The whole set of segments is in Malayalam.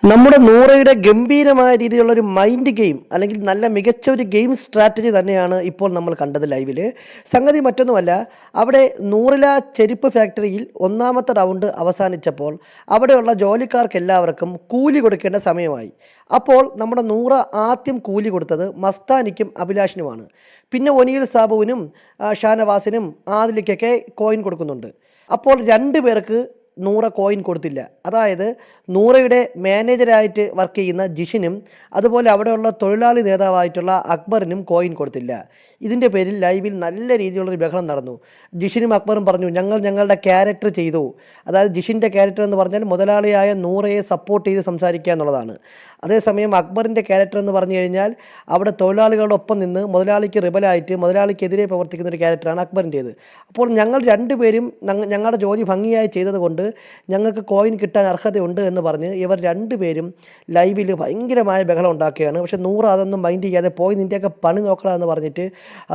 നമ്മുടെ നൂറയുടെ ഗംഭീരമായ രീതിയിലുള്ള ഒരു മൈൻഡ് ഗെയിം അല്ലെങ്കിൽ നല്ല മികച്ച ഒരു ഗെയിം സ്ട്രാറ്റജി തന്നെയാണ് ഇപ്പോൾ നമ്മൾ കണ്ടത് ലൈവിൽ. സംഗതി മറ്റൊന്നുമല്ല, അവിടെ നൂറില ചെരുപ്പ് ഫാക്ടറിയിൽ ഒന്നാമത്തെ റൗണ്ട് അവസാനിച്ചപ്പോൾ അവിടെയുള്ള ജോലിക്കാർക്ക് എല്ലാവർക്കും കൂലി കൊടുക്കേണ്ട സമയമായി. അപ്പോൾ നമ്മുടെ നൂറ ആദ്യം കൂലി കൊടുത്തത് മസ്താനിക്കും അഭിലാഷിനുമാണ്. പിന്നെ ഒനിയിൽ സാബുവിനും ഷാനവാസിനും ആദിലിക്കൊക്കെ കോയിൻ കൊടുക്കുന്നുണ്ട്. അപ്പോൾ രണ്ട് പേർക്ക് നൂറ കോയിൻ കൊടുത്തില്ല. അതായത് നൂറയുടെ മാനേജരായിട്ട് വർക്ക് ചെയ്യുന്ന ജിഷിനും അതുപോലെ അവിടെയുള്ള തൊഴിലാളി നേതാവായിട്ടുള്ള അക്ബറിനും കോയിൻ കൊടുത്തില്ല. ഇതിൻ്റെ പേരിൽ ലൈവിൽ നല്ല രീതിയിലുള്ളൊരു ബഹളം നടന്നു. ജിഷിനും അക്ബറും പറഞ്ഞു, ഞങ്ങളുടെ ക്യാരക്ടർ ചെയ്തു. അതായത് ജിഷിൻ്റെ ക്യാരക്ടർ എന്ന് പറഞ്ഞാൽ മുതലാളിയായ നൂറയെ സപ്പോർട്ട് ചെയ്ത് സംസാരിക്കുക എന്നുള്ളതാണ്. അതേസമയം അക്ബറിൻ്റെ ക്യാരക്ടർ എന്ന് പറഞ്ഞു കഴിഞ്ഞാൽ അവിടെ തൊഴിലാളികളുടെ ഒപ്പം നിന്ന് മുതലാളിക്ക് റിബലായിട്ട് മുതലാളിക്കെതിരെ പ്രവർത്തിക്കുന്ന ഒരു ക്യാരക്ടറാണ് അക്ബറിൻ്റേത്. അപ്പോൾ ഞങ്ങൾ രണ്ടുപേരും ഞങ്ങളുടെ ജോലി ഭംഗിയായി ചെയ്തതുകൊണ്ട് ഞങ്ങൾക്ക് കോയിൻ കിട്ടാൻ അർഹതയുണ്ട് എന്ന് പറഞ്ഞ് ഇവർ രണ്ടുപേരും ലൈവിൽ ഭയങ്കരമായ ബഹളം ഉണ്ടാക്കുകയാണ്. പക്ഷേ നൂറ അതൊന്നും മൈൻഡ് ചെയ്യാതെ പോയി നിൻ്റെയൊക്കെ പണി നോക്കണം എന്ന് പറഞ്ഞിട്ട്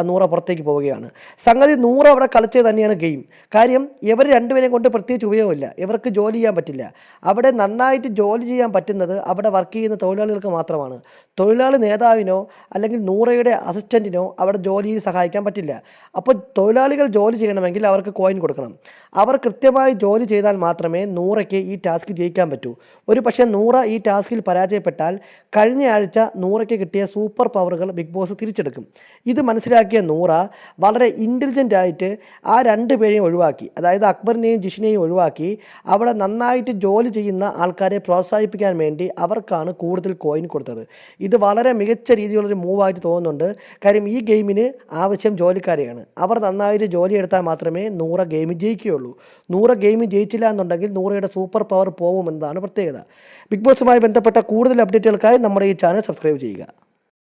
നൂറ പുറത്തേക്ക് പോവുകയാണ്. സംഗതി നൂറ അവിടെ കളിച്ചത് തന്നെയാണ് ഗെയിം. കാര്യം ഇവർ രണ്ടുപേരെയും കൊണ്ട് പ്രത്യേകിച്ച് ഉപയോഗമില്ല, ഇവർക്ക് ജോലി ചെയ്യാൻ പറ്റില്ല. അവിടെ നന്നായിട്ട് ജോലി ചെയ്യാൻ പറ്റുന്നത് അവിടെ വർക്ക് ചെയ്യുന്ന തൊഴിലാളികൾക്ക് മാത്രമാണ്. തൊഴിലാളി നേതാവിനോ അല്ലെങ്കിൽ നൂറയുടെ അസിസ്റ്റൻറ്റിനോ അവിടെ ജോലിയിൽ സഹായിക്കാൻ പറ്റില്ല. അപ്പോൾ തൊഴിലാളികൾ ജോലി ചെയ്യണമെങ്കിൽ അവർക്ക് കോയിൻ കൊടുക്കണം. അവർ കൃത്യമായി ജോലി ചെയ്താൽ മാത്രമേ നൂറയ്ക്ക് ഈ ടാസ്ക് ജയിക്കാൻ പറ്റൂ. ഒരു പക്ഷേ നൂറ ഈ ടാസ്കിൽ പരാജയപ്പെട്ടാൽ കഴിഞ്ഞ ആഴ്ച നൂറയ്ക്ക് കിട്ടിയ സൂപ്പർ പവറുകൾ ബിഗ് ബോസ് തിരിച്ചെടുക്കും. ഇത് മനസ്സിലാക്കിയ നൂറ വളരെ ഇൻ്റലിജൻ്റ് ആയിട്ട് ആ രണ്ടുപേരെയും ഒഴിവാക്കി, അതായത് അക്ബറിനെയും ജിഷിനെയും ഒഴിവാക്കി അവിടെ നന്നായിട്ട് ജോലി ചെയ്യുന്ന ആൾക്കാരെ പ്രോത്സാഹിപ്പിക്കാൻ വേണ്ടി അവർക്കാണ് കൂടുതൽ കോയിൻ കൊടുത്തത്. ഇത് വളരെ മികച്ച രീതിയിലുള്ളൊരു മൂവായിട്ട് തോന്നുന്നുണ്ട്. കാര്യം ഈ ഗെയിമിന് ആവശ്യം ജോലിക്കാരെയാണ്. അവർ നന്നായിട്ട് ജോലി എടുത്താൽ മാത്രമേ നൂറ ഗെയിമിൽ ജയിക്കുകയുള്ളൂ. നൂറ ഗെയിമിൽ ജയിച്ചില്ല എന്നുണ്ടെങ്കിൽ നൂറയുടെ സൂപ്പർ പവർ പോകുമെന്നതാണ് പ്രത്യേകത. ബിഗ് ബോസുമായി ബന്ധപ്പെട്ട കൂടുതൽ അപ്ഡേറ്റുകൾക്കായി നമ്മുടെ ഈ ചാനൽ സബ്സ്ക്രൈബ് ചെയ്യുക.